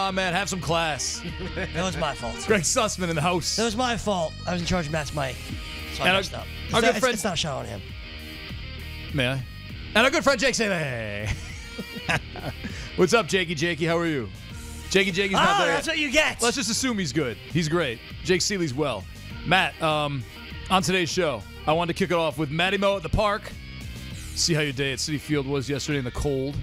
on, man. Have some class. That was my fault. Greg Sussman in the house. That was my fault. I was in charge of Matt's mic, so I messed up. It's not a shot on him. May I? And our good friend Jake Seeley. What's up, Jakey? How are you? Jakey's not there that's yet. what you get. Let's just assume he's good. He's great. Jake Seeley's well. Matt, on today's show, I wanted to kick it off with Matty Mo at the park. See how your day at Citi Field was yesterday in the cold.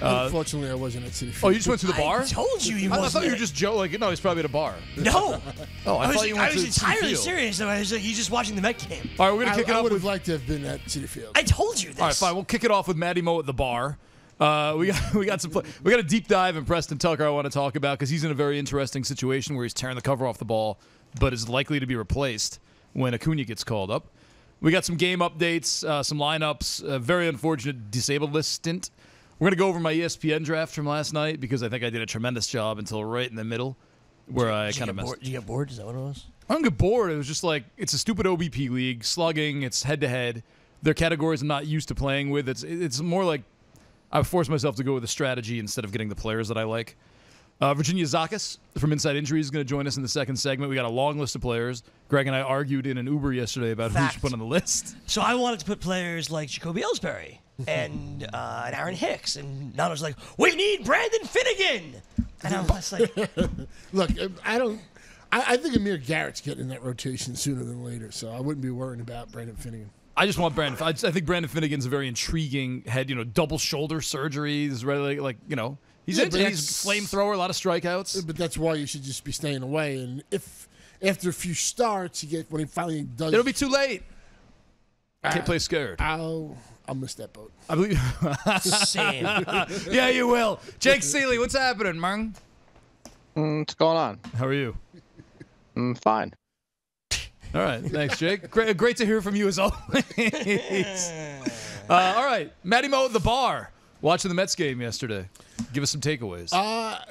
Unfortunately, I wasn't at Citi Field. Oh, you just went to the bar? I told you he I wasn't. thought you were just joking. No, he's probably at a bar. No. Oh, I thought you went I was to Citi entirely Field. serious. Though. I was like, he's just watching the Met game. All right, we're going to kick it I off would with... have liked to have been at Citi Field. I told you this. All right, fine. We'll kick it off with Matty Mo at the bar. We got a deep dive in Preston Tucker I want to talk about because he's in a very interesting situation where he's tearing the cover off the ball, but is likely to be replaced when Acuna gets called up. We got some game updates, some lineups, a very unfortunate disabled list stint. We're going to go over my ESPN draft from last night because I think I did a tremendous job until right in the middle where I kind of messed. Did you get bored? Is that what it was? I don't get bored. It was just like, it's a stupid OBP league, slugging, it's head-to-head. They're categories I'm not used to playing with. It's more like I forced myself to go with a strategy instead of getting the players that I like. Virginia Zakas from Inside Injury is going to join us in the second segment. We got a long list of players. Greg and I argued in an Uber yesterday about who we should put on the list. So I wanted to put players like Jacoby Ellsbury and Aaron Hicks, and Nano was like, "We need Brandon Finnegan," and I was like, "Look, I think Amir Garrett's getting in that rotation sooner than later, so I wouldn't be worrying about Brandon Finnegan." I just want Brandon. I think Brandon Finnegan's a very intriguing head. Double shoulder surgery. He's really he's flamethrower, a lot of strikeouts. But that's why you should just be staying away. And if after a few starts, when he finally does, it'll be too late. Can't play scared. I'll miss that boat. I believe. Same. Yeah, you will. Jake Seeley, what's happening, man? What's going on? How are you? Fine. All right, thanks, Jake. Great to hear from you as always. All right, Matty Mo at the bar, watching the Mets game yesterday. Give us some takeaways.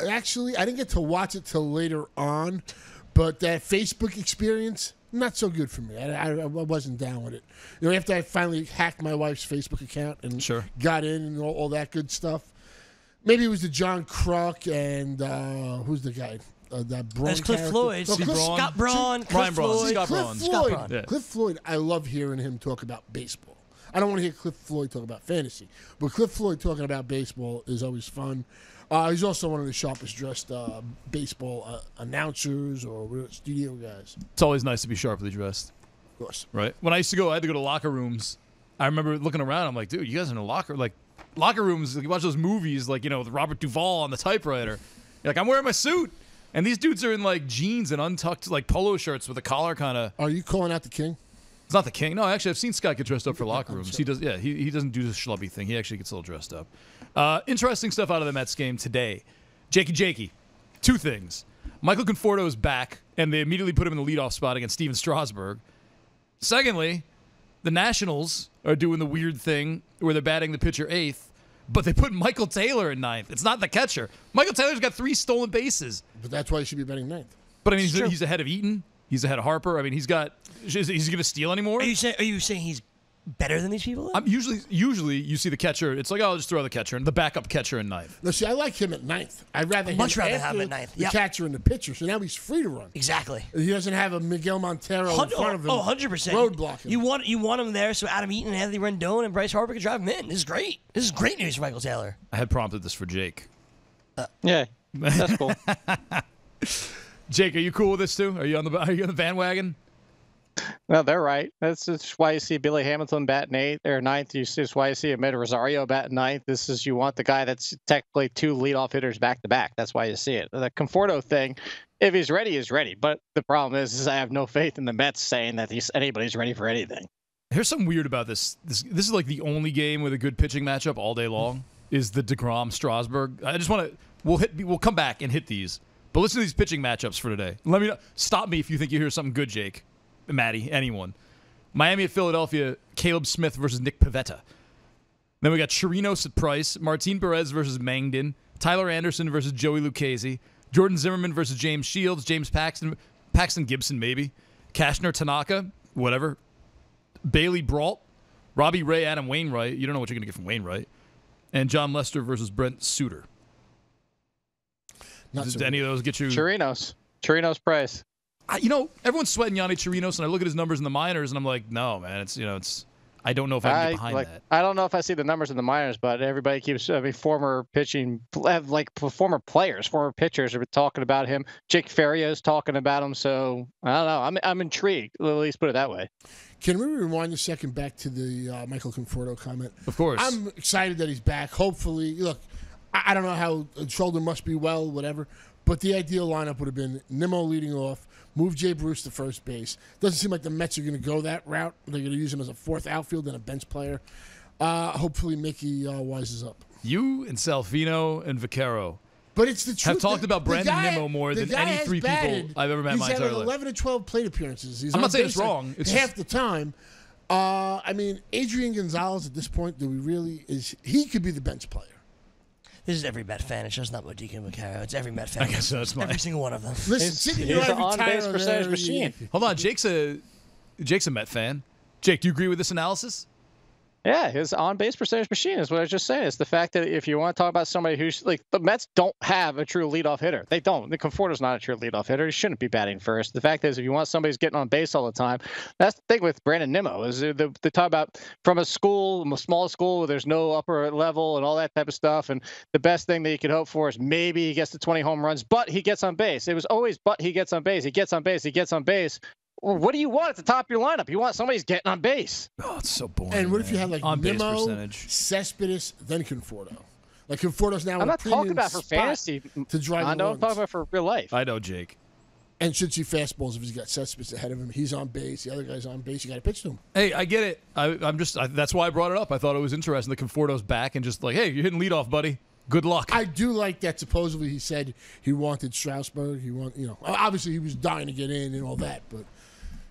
Actually, I didn't get to watch it till later on, but that Facebook experience, not so good for me. I wasn't down with it. After I finally hacked my wife's Facebook account and got in and all that good stuff. Maybe it was the John Kruk and who's the guy? That Braun That's Cliff Floyd. Scott Braun. Ryan Braun. Scott Braun. Yeah. Cliff Floyd, I love hearing him talk about baseball. I don't want to hear Cliff Floyd talk about fantasy, but Cliff Floyd talking about baseball is always fun. He's also one of the sharpest dressed baseball announcers or studio guys. It's always nice to be sharply dressed. Of course. Right? When I used to go, I had to go to locker rooms. I remember looking around. I'm like, dude, you guys are in a locker rooms. You watch those movies, with Robert Duvall on the typewriter. You're like, I'm wearing my suit. And these dudes are in jeans and untucked polo shirts with a collar kind of. Are you calling out the king? It's not the king. No, actually, I've seen Scott get dressed up for locker rooms. He does. Yeah, he doesn't do the schlubby thing. He actually gets a little dressed up. Interesting stuff out of the Mets game today. Jakey. Two things. Michael Conforto is back, and they immediately put him in the leadoff spot against Steven Strasburg. Secondly, the Nationals are doing the weird thing where they're batting the pitcher eighth. But they put Michael Taylor in ninth. It's not the catcher. Michael Taylor's got 3 stolen bases. But that's why he should be batting ninth. But I mean, he's ahead of Eaton. He's ahead of Harper. I mean, he's got. Is he going to steal anymore? Are you saying he's better than these people? I'm usually you see the catcher. It's like, I'll just throw the catcher and the backup catcher in ninth. No, see, I like him at ninth. I'd rather much rather have him at ninth. The catcher and the pitcher. So now he's free to run. Exactly. He doesn't have a Miguel Montero in front of him. 100%. Roadblock him. You want him there so Adam Eaton and Anthony Rendon and Bryce Harper can drive him in. This is great. This is great news for Michael Taylor. I had prompted this for Jake. Yeah, that's cool. Jake, are you cool with this too? Are you on the bandwagon? No, they're right. That's just why you see Billy Hamilton bat ninth. This is why you see Ahmed Rosario bat ninth. This is, you want the guy that's technically 2 leadoff hitters back to back. That's why you see it. The Conforto thing, if he's ready, he's ready. But the problem is I have no faith in the Mets saying that anybody's ready for anything. Here's something weird about this. This is like the only game with a good pitching matchup all day long. Is the DeGrom Strasburg? I just want to. We'll come back and hit these. But listen to these pitching matchups for today. Let me know. Stop me if you think you hear something good, Jake, Matty, anyone. Miami at Philadelphia. Caleb Smith versus Nick Pivetta. Then we got Chirinos at Price. Martin Perez versus Mangden. Tyler Anderson versus Joey Lucchesi. Jordan Zimmerman versus James Shields. James Paxton Gibson maybe. Kashner Tanaka. Whatever. Bailey Brault. Robbie Ray, Adam Wainwright. You don't know what you're going to get from Wainwright. And John Lester versus Brent Suter. Not Did so any of those get you? Chirinos price. Everyone's sweating Yanni Chirinos, and I look at his numbers in the minors, and I'm like, no, man, it's. I don't know if I can get behind that. I don't know if I see the numbers in the minors, but everybody keeps. Former former players, former pitchers are talking about him. Jake Ferrier is talking about him. So I don't know. I'm intrigued. At least put it that way. Can we rewind a second back to the Michael Conforto comment? Of course. I'm excited that he's back. Hopefully, look, I don't know how shoulder must be well, whatever. But the ideal lineup would have been Nimmo leading off, move Jay Bruce to first base. Doesn't seem like the Mets are going to go that route. They're going to use him as a fourth outfield and a bench player. Hopefully Mickey wises up. You and Salvino and Vaquero But it's the truth. have talked about Brandon Nimmo more than any three people I've ever met in my entire He's had life. 11 to 12 plate appearances. He's I'm not on saying base it's wrong. It's half the time. Adrian Gonzalez at this point, he could be the bench player. This is every Met fan. It's just not Modica and Vaquero. It's every Met fan. I guess so, that's every single one of them. Listen, He's an on-base percentage machine. Hold on, Jake's a Met fan. Jake, do you agree with this analysis? Yeah, his on-base percentage machine is what I was just saying. It's the fact that if you want to talk about somebody who's like the Mets don't have a true leadoff hitter. They don't. The Conforto's not a true leadoff hitter. He shouldn't be batting first. The fact is, if you want somebody who's getting on base all the time, that's the thing with Brandon Nimmo. Is they talk about from a small school where there's no upper level and all that type of stuff. And the best thing that you could hope for is maybe he gets to 20 home runs, but he gets on base. It was always, but he gets on base. He gets on base. He gets on base. Well, what do you want at the top of your lineup? You want somebody who's getting on base. Oh, it's so boring. And what if you had like on base Nimmo, percentage, Cespedes, then Conforto? Like Conforto's now. I'm not talking about for fantasy. To drive. I know. I'm talking about for real life. I know, Jake. And should see fastballs if he's got Cespedes ahead of him. He's on base. The other guy's on base. You got to pitch to him. Hey, I get it. That's why I brought it up. I thought it was interesting that Conforto's back and just like, hey, you're hitting leadoff, buddy. Good luck. I do like that. Supposedly he said he wanted Strasburg. Obviously he was dying to get in and all that, but.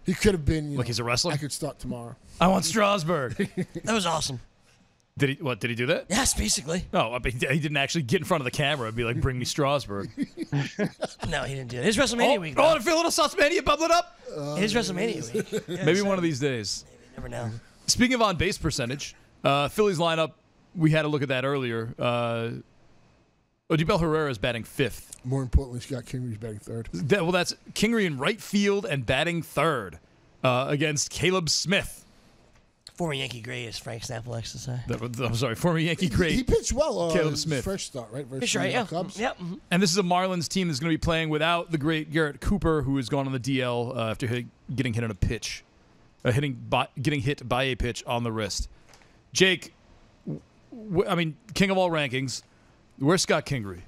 He could have been. He's a wrestler? I could start tomorrow. I want Strasburg. That was awesome. Did he do that? Yes, basically. No, I mean, he didn't actually get in front of the camera and be like, bring me Strasburg. No, he didn't do that. His WrestleMania week. Though. I feel a little Sauce-Mania bubbling up. His WrestleMania week. Yeah, Maybe one of these days. Maybe, never know. Speaking of on-base percentage, Phillies lineup, we had a look at that earlier. Odubel Herrera is batting fifth. More importantly, Scott Kingery's batting third. That's Kingery in right field and batting third against Caleb Smith. Former Yankee great, as Frank Snapple likes to say. I'm sorry, former Yankee great. He pitched well. Caleb Smith. First start, right? That's right, yeah. Cubs. Yep. Mm-hmm. And this is a Marlins team that's going to be playing without the great Garrett Cooper, who has gone on the DL after getting hit on a pitch, getting hit by a pitch on the wrist. Jake, king of all rankings. Where's Scott Kingery?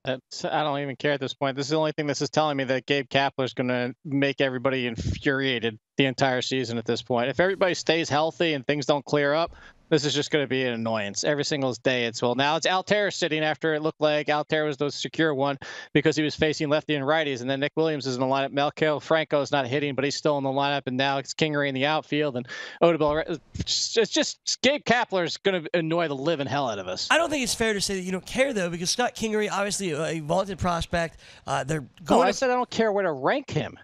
I don't even care at this point. This is the only thing this is telling me that Gabe Kapler is going to make everybody infuriated the entire season at this point. If everybody stays healthy and things don't clear up, this is just going to be an annoyance every single day. Now it's Altair sitting after it looked like Altair was the secure one because he was facing lefty and righties, and then Nick Williams is in the lineup. Melkel Franco is not hitting, but he's still in the lineup, and now it's Kingery in the outfield, and Odubel. It's just Gabe Kapler is going to annoy the living hell out of us. I don't think it's fair to say that you don't care, though, because Scott Kingery, obviously a vaunted prospect. They're going. I said I don't care where to rank him.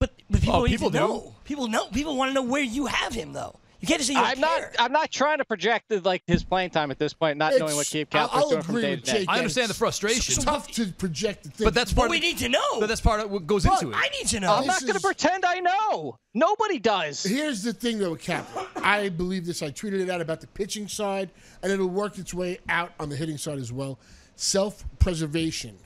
But people need to do. know. People know. People want to know where you have him, though. You can't just say you don't care. I'm not trying to project his playing time at this point, not knowing what Gabe Kapler is doing from day to day. I understand the frustration. It's tough to project the thing. But that's part But we need to know. But that's part of what goes into it. I need to know. I'm not going to pretend I know. Nobody does. Here's the thing, though, with Kapler. I believe this. I tweeted it out about the pitching side, and it'll work its way out on the hitting side as well. Self-preservation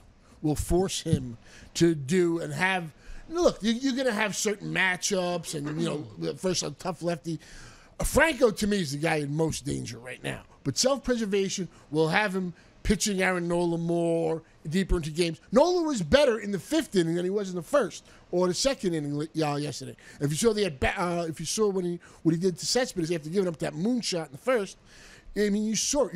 will force him to do and have. Look, you're going to have certain matchups, and first a tough lefty. Franco, to me, is the guy in most danger right now. But self-preservation will have him pitching Aaron Nola more deeper into games. Nola was better in the fifth inning than he was in the first or the second inning yesterday. If you saw what he did to Cespedes after giving up that moonshot in the first, I mean, you saw it.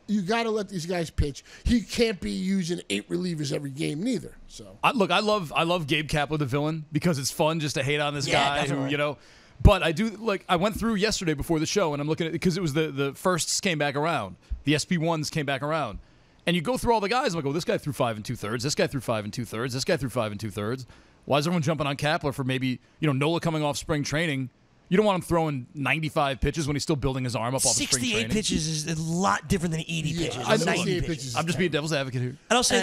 You got to let these guys pitch. He can't be using 8 relievers every game neither. So I love Gabe Kapler, the villain, because it's fun just to hate on this guy definitely. who But I do I went through yesterday before the show, and I'm looking at it because it was the firsts came back around, the SP1s came back around, and you go through all the guys. I'm like, this guy threw 5 2/3. This guy threw 5 2/3. This guy threw 5 2/3. Why is everyone jumping on Kapler for maybe Nola coming off spring training? You don't want him throwing 95 pitches when he's still building his arm up off of spring 68 training. pitches is a lot different than 80 pitches. I or know 90 68 pitches. pitches. I'm just being devil's advocate here. And I'll say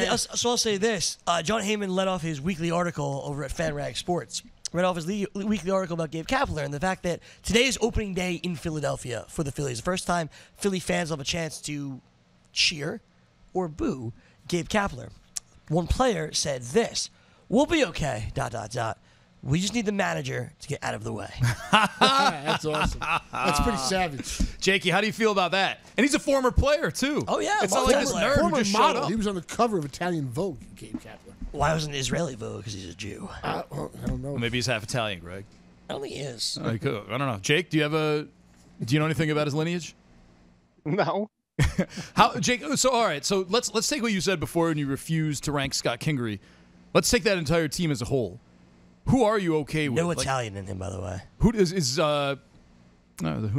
this. John Heyman let off his weekly article over at FanRag Sports. Read off his weekly article about Gabe Kapler and the fact that today is opening day in Philadelphia for the Phillies. The first time Philly fans will have a chance to cheer or boo Gabe Kapler. One player said this, "We'll be okay, ... We just need the manager to get out of the way." That's awesome. That's pretty savage. Jakey, how do you feel about that? And he's a former player, too. Oh, yeah, It's not like this former nerd who Former just showed model. up. He was on the cover of Italian Vogue, Gabe Kapler. Why wasn't it Israeli Vogue? Because he's a Jew. Well, I don't know. Maybe he's half Italian, Greg. I don't think he is. I don't know. Jake, do you know anything about his lineage? No. Jake, so all right, so let's take what you said before when you refused to rank Scott Kingery. Let's take that entire team as a whole. Who are you okay with? No Italian in him, by the way. Who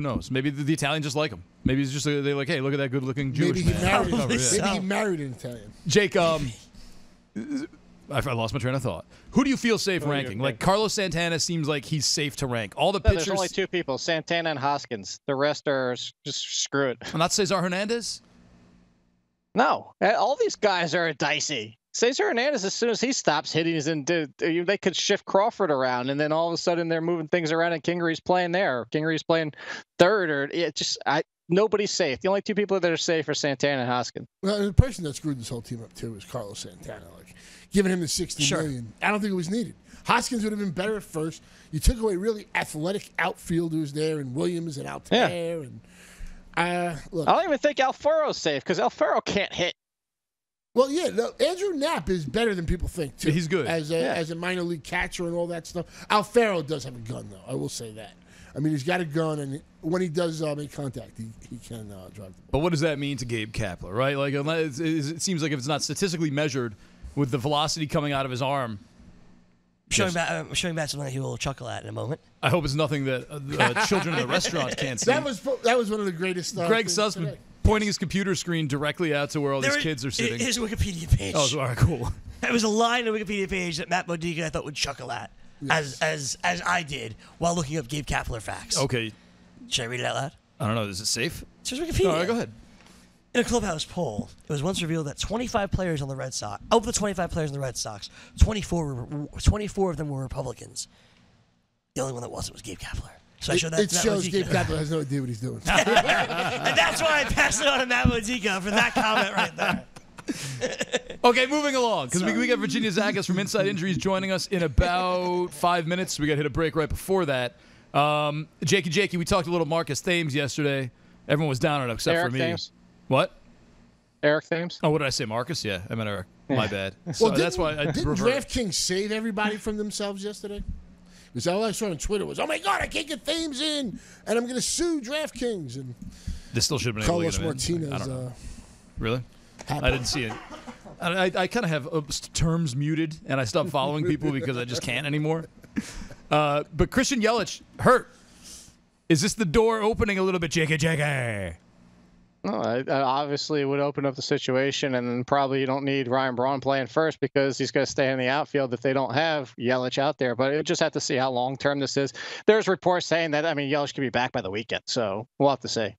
knows? Maybe the Italians just like him. Maybe it's just they're like, hey, look at that good-looking Jewish Maybe he man. married. so. Maybe he married an Italian. Jake, I lost my train of thought. Who do you feel safe ranking? Like Carlos Santana seems like he's safe to rank. All the pitchers. There's only two people, Santana and Hoskins. The rest are just screwed. Not Cesar Hernandez. No, all these guys are dicey. Cesar Hernandez, as soon as he stops hitting, they could shift Crawford around, and then all of a sudden they're moving things around, and Kingery's playing there. Kingery's playing third, nobody's safe. The only two people that are safe are Santana and Hoskins. Well, the person that screwed this whole team up too was Carlos Santana. Like giving him the $60 million. I don't think it was needed. Hoskins would have been better at first. You took away really athletic outfielders there, and Williams and Altair, and look. I don't even think Alfaro's safe because Alfaro can't hit. Well, yeah, Andrew Knapp is better than people think, too. He's good. As a minor league catcher and all that stuff. Alfaro does have a gun, though. I will say that. I mean, he's got a gun, and when he does make contact, he can drive the ball. But what does that mean to Gabe Kapler, right? Like, it seems like if it's not statistically measured with the velocity coming out of his arm. Showing back something that he will chuckle at in a moment. I hope it's nothing that children in the restaurant can't see. That was one of the greatest Greg things Sussman today. pointing his computer screen directly out to where all these kids are sitting. His Wikipedia page. Oh, all right, cool. It was a line on the Wikipedia page that Matt Modica I thought would chuckle at, as I did while looking up Gabe Kapler facts. Okay. Should I read it out loud? I don't know. Is it safe? It's his Wikipedia. All right, go ahead. In a clubhouse poll, it was once revealed that 25 players on the Red Sox, of the 25 players on the Red Sox, 24 of them were Republicans. The only one that wasn't was Gabe Kapler. So I showed that. It to Matt shows Modica. Gabe Kapler has no idea what he's doing. And that's why I passed it on to Matt Modica for that comment right there. Okay, moving along, because we got Virginia Zakas from Inside Injuries joining us in about 5 minutes. We got to hit a break right before that. Jakey, we talked a little Marcus Thames yesterday. Everyone was down on it except Eric for me. Thames. What? Eric Thames. Oh, what did I say, Marcus? Yeah, I meant Eric. My bad. Well, that's why I didn't revert. DraftKings save everybody from themselves yesterday? Because all I saw on Twitter was, "Oh my God, I can't get Thames in, and I'm going to sue DraftKings." And This still should have been able to Carlos get him in. I Martinez. don't know. Really? Happened. I didn't see it. I kind of have terms muted, and I stopped following people because I just can't anymore. But Christian Yelich hurt. Is this the door opening a little bit, Jakey? No, I obviously would open up the situation, and then probably you don't need Ryan Braun playing first because he's going to stay in the outfield if they don't have Yelich out there. But you just have to see how long-term this is. There's reports saying that, Yelich could be back by the weekend, so we'll have to see.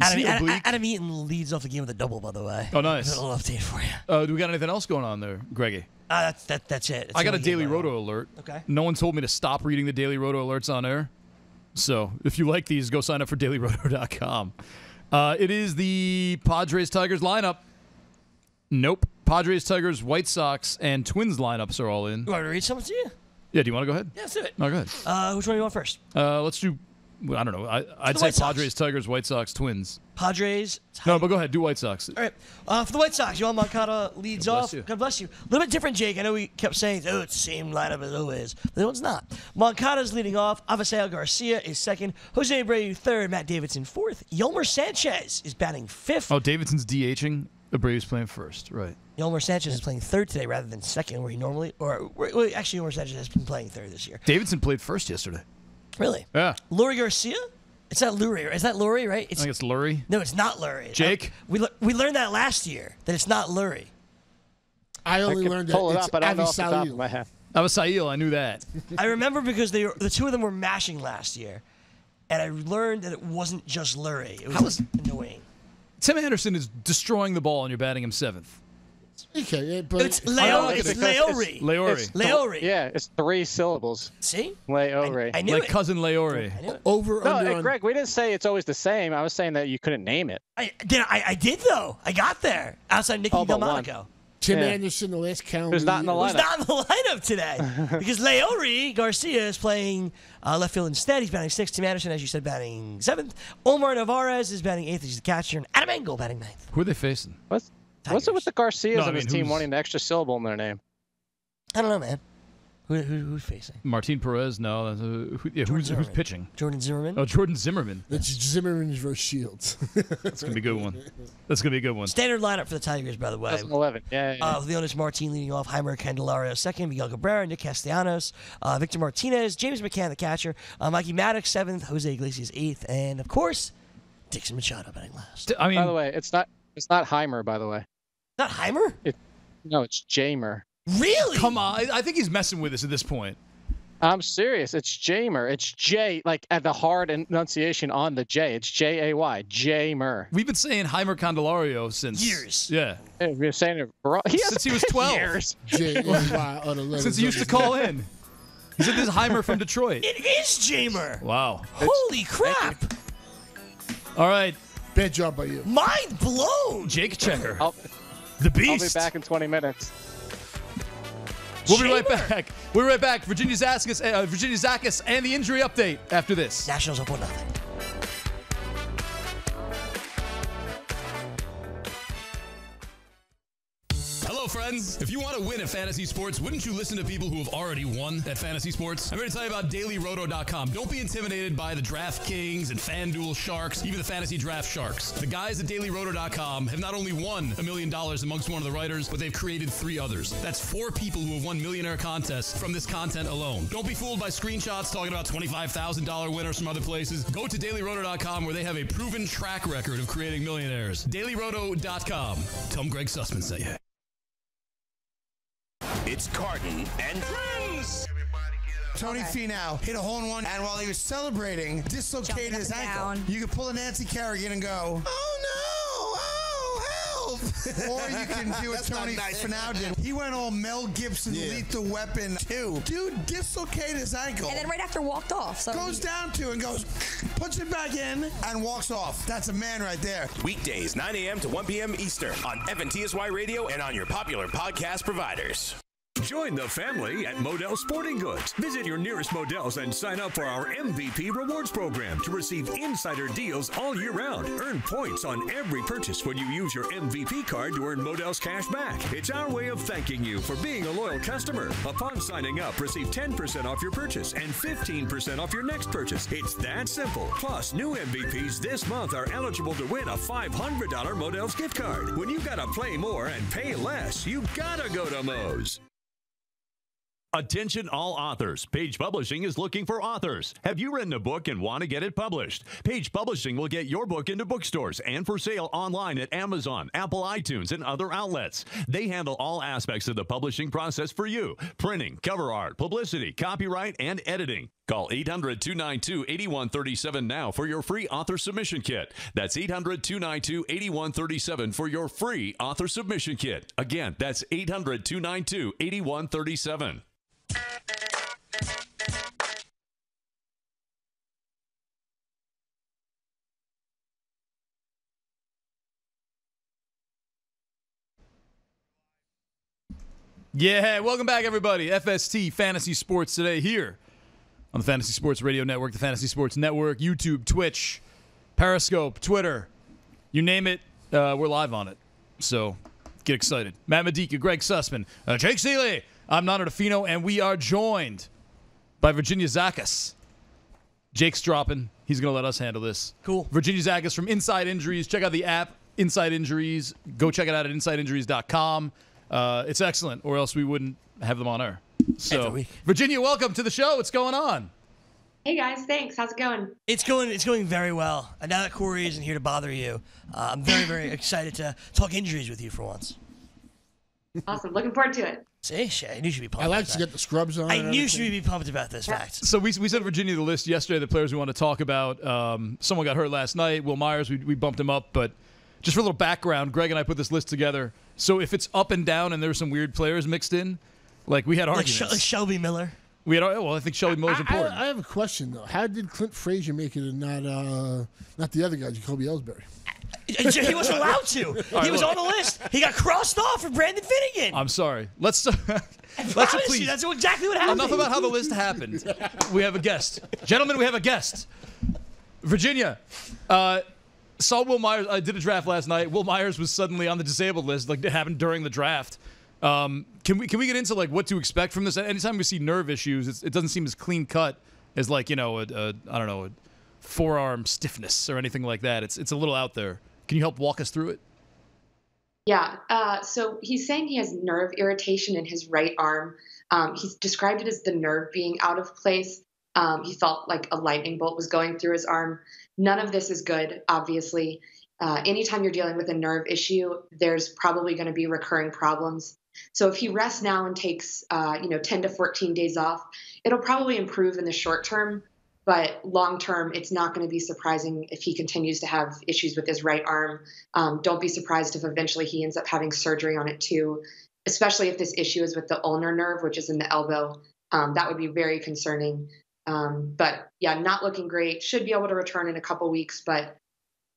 Adam Eaton leads off the game with a double, by the way. Oh, nice. A little update for you. Do we got anything else going on there, Greggy? That's it. I got a Daily Roto alert. Okay. No one told me to stop reading the Daily Roto alerts on air. So if you like these, go sign up for dailyroto.com. It is the Padres-Tigers lineup. Nope. Padres, Tigers, White Sox, and Twins lineups are all in. You want me to read something to you? Yeah, do you want to go ahead? Yeah, let's do it. No, go ahead. Which one do you want first? Let's do, I don't know. I'd say White Sox. Padres, Tigers, White Sox, Twins. Padres. No, but go ahead. Do White Sox. All right. For the White Sox, Yohan Moncada leads God bless off. you. God bless you. A little bit different, Jake. I know we kept saying, it's the same lineup as always. But no, it's not. Moncada's leading off. Avisail Garcia is second. Jose Abreu third. Matt Davidson fourth. Yolmer Sanchez is batting fifth. Oh, Davidson's DHing. Abreu's playing first. Right. Yolmer Sanchez is playing third today rather than second, where he normally, actually, Yolmer Sanchez has been playing third this year. Davidson played first yesterday. Really? Yeah. Lurie Garcia? It's not Lurie. Is that Lurie, right? I think it's Lurie. No, it's not Lurie. Jake? We learned that last year, that it's not Lurie. I only learned that Pull it it's up, but I don't know off the top of my Avisail. head. Avisail, I knew that. I remember because the two of them were mashing last year, and I learned that it wasn't just Lurie. It was annoying. Tim Anderson is destroying the ball, and you're batting him 7th. Okay, but It's Leori. Leori. Yeah, it's 3 syllables. See? Leori. I knew Like it. cousin Leori. I knew it. over No, under hey, on Greg, we didn't say it's always the same. I was saying that you couldn't name it. I did, though. I got there. Outside Nicky Oh, but Delmonico. Tim Yeah. Anderson the last calendar. Who's not in the year. Who's lineup? not in the lineup today. Because Leori Garcia is playing left field instead. He's batting 6th. Tim Anderson, as you said, batting 7th. Omar Narvaez is batting 8th. He's the catcher. And Adam Engel batting 9th. Who are they facing? What's it with the Garcias No, I of his mean, team who's- wanting the extra syllable in their name? I don't know, man. Who's facing? Martin Perez? No. That's, who's Zimmerman. pitching? Jordan Zimmerman. Oh, Jordan Zimmerman. That's Zimmerman versus Shields. That's going to be a good one. That's going to be a good one. Standard lineup for the Tigers, by the way. 2011. Yeah. Leonis Martin leading off, Heimer Candelario second, Miguel Cabrera, Nick Castellanos, Victor Martinez, James McCann, the catcher, Mikey Maddox 7th, Jose Iglesias 8th, and of course, Dixon Machado batting last. I mean, By the way, it's not Heimer. By the way, Not Heimer? no, it's Jamer. Really? come on. I think he's messing with us at this point. I'm serious. It's Jamer. It's J, like at the hard enunciation on the J. It's Jay. Jamer. We've been saying Heimer Candelario since Years. Yeah, Hey, we're saying it since he was 12. years. J-A-Y on the letters Since he used to of his call in. He said this is Heimer from Detroit. It is Jamer. Wow. Holy crap. All right, name. Bad job by you. Mind blown. Jake Checker, I'll the be beast. back in 20 minutes. We'll be right Jamer. back. We'll be right back. Virginia Zakas, and the injury update after this. Nationals up 1-0. Hello, friends. If you want to win at fantasy sports, wouldn't you listen to people who have already won at fantasy sports? I'm going to tell you about DailyRoto.com. Don't be intimidated by the DraftKings and FanDuel Sharks, even the fantasy draft sharks. The guys at DailyRoto.com have not only won $1 million amongst one of the writers, but they've created 3 others. That's 4 people who have won millionaire contests from this content alone. Don't be fooled by screenshots talking about $25,000 winners from other places. Go to DailyRoto.com where they have a proven track record of creating millionaires. DailyRoto.com. Tell them Greg Sussman sent you. It's Carton and Friends. Tony Finau hit a hole-in-one, and while he was celebrating, dislocated his ankle. down. You could pull a Nancy Kerrigan and go, "Oh no! Oh help!" Or you can do what Tony Finau did. He went all Mel Gibson, Lethal Weapon 2. Dude dislocated his ankle. And then right after walked off. So Goes down to and goes, puts it back in, and walks off. That's a man right there. Weekdays, 9 a.m. to 1 p.m. Eastern on FNTSY Radio and on your popular podcast providers. Join the family at Modell Sporting Goods. Visit your nearest Modell's and sign up for our MVP Rewards program to receive insider deals all year round. Earn points on every purchase when you use your MVP card to earn Modell's cash back. It's our way of thanking you for being a loyal customer. Upon signing up, receive 10% off your purchase and 15% off your next purchase. It's that simple. Plus, new MVPs this month are eligible to win a $500 Modell's gift card. When you gotta play more and pay less, you gotta go to Moe's. Attention all authors. Page Publishing is looking for authors. Have you written a book and want to get it published? Page Publishing will get your book into bookstores and for sale online at Amazon, Apple iTunes, and other outlets. They handle all aspects of the publishing process for you. Printing, cover art, publicity, copyright, and editing. Call 800-292-8137 now for your free author submission kit. That's 800-292-8137 for your free author submission kit. Again, that's 800-292-8137. Yeah, welcome back, everybody. FST Fantasy Sports today here on the Fantasy Sports Radio Network, the Fantasy Sports Network, YouTube, Twitch, Periscope, Twitter. You name it, we're live on it. So get excited. Matt Medica, Greg Sussman, Jake Seeley. I'm Nano DeFino, and we are joined by Virginia Zakas. Jake's dropping. He's going to let us handle this. Cool. Virginia Zakas from Inside Injuries. Check out the app, Inside Injuries. Go check it out at insideinjuries.com. It's excellent, or else we wouldn't have them on air. So, Virginia, welcome to the show. What's going on? Hey guys, thanks. How's it going? It's going very well. And now that Corey isn't here to bother you, I'm very, very excited to talk injuries with you for once. Awesome. Looking forward to it. See, I knew she'd be pumped. I like about to that. get the scrubs on. I and knew everything. she'd be pumped about this fact. So we sent Virginia the list yesterday, the players we want to talk about. Someone got hurt last night, Wil Myers. We bumped him up. But just for a little background, Greg and I put this list together. So if it's up and down and there's some weird players mixed in, like we had arguments. Like Shelby Miller. We had, well, I think Shelby Miller's important. I have a question, though. How did Clint Frazier make it and not the other guy, Jacoby Ellsbury? He wasn't allowed to. He was on the list. He got crossed off for Brandon Finnegan. I'm sorry. Let's please. That's exactly what happened. Enough about how the list happened. We have a guest. Gentlemen, we have a guest. Virginia. Saw Wil Myers. I did a draft last night. Wil Myers was suddenly on the disabled list, like it happened during the draft. Can we get into like what to expect from this? Anytime we see nerve issues, it doesn't seem as clean cut as like a forearm stiffness or anything like that. It's a little out there. Can you help walk us through it? Yeah. So he's saying he has nerve irritation in his right arm. He's described it as the nerve being out of place. He felt like a lightning bolt was going through his arm. None of this is good, obviously. Anytime you're dealing with a nerve issue, there's probably going to be recurring problems. So if he rests now and takes 10 to 14 days off, it'll probably improve in the short term. But long term, it's not going to be surprising if he continues to have issues with his right arm. Don't be surprised if eventually he ends up having surgery on it too, especially if this issue is with the ulnar nerve, which is in the elbow. That would be very concerning. But yeah, not looking great. Should be able to return in a couple weeks, but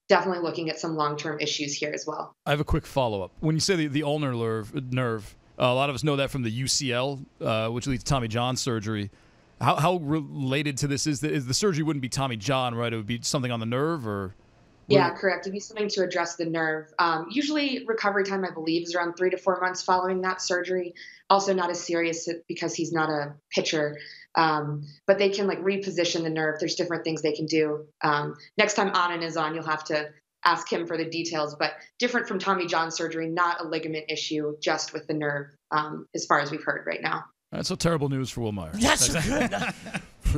definitely looking at some long-term issues here as well. I have a quick follow-up. When you say the ulnar nerve, a lot of us know that from the UCL, which leads to Tommy John surgery. How related to this is the surgery? Wouldn't be Tommy John, right? It would be something on the nerve, or yeah, correct. It'd be something to address the nerve. Usually, recovery time, I believe, is around 3 to 4 months following that surgery. Also, not as serious because he's not a pitcher, but they can like reposition the nerve. There's different things they can do. Next time Anand is on, you'll have to ask him for the details. But different from Tommy John surgery, not a ligament issue, just with the nerve, as far as we've heard right now. That's so terrible news for Wil Myers. That's good.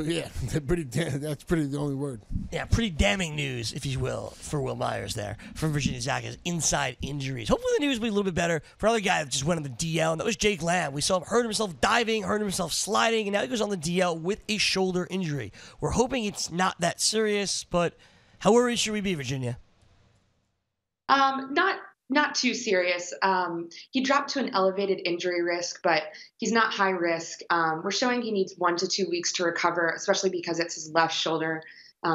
Yeah, that's pretty the only word. Yeah, pretty damning news, if you will, for Wil Myers there from Virginia Zakas. Inside injuries. Hopefully the news will be a little bit better for another guy that just went on the DL, and that was Jake Lamb. We saw him hurt himself diving, hurt himself sliding, and now he goes on the DL with a shoulder injury. We're hoping it's not that serious, but how worried should we be, Virginia? Not too serious. He dropped to an elevated injury risk, but he's not high risk. We're showing he needs 1 to 2 weeks to recover, especially because it's his left shoulder.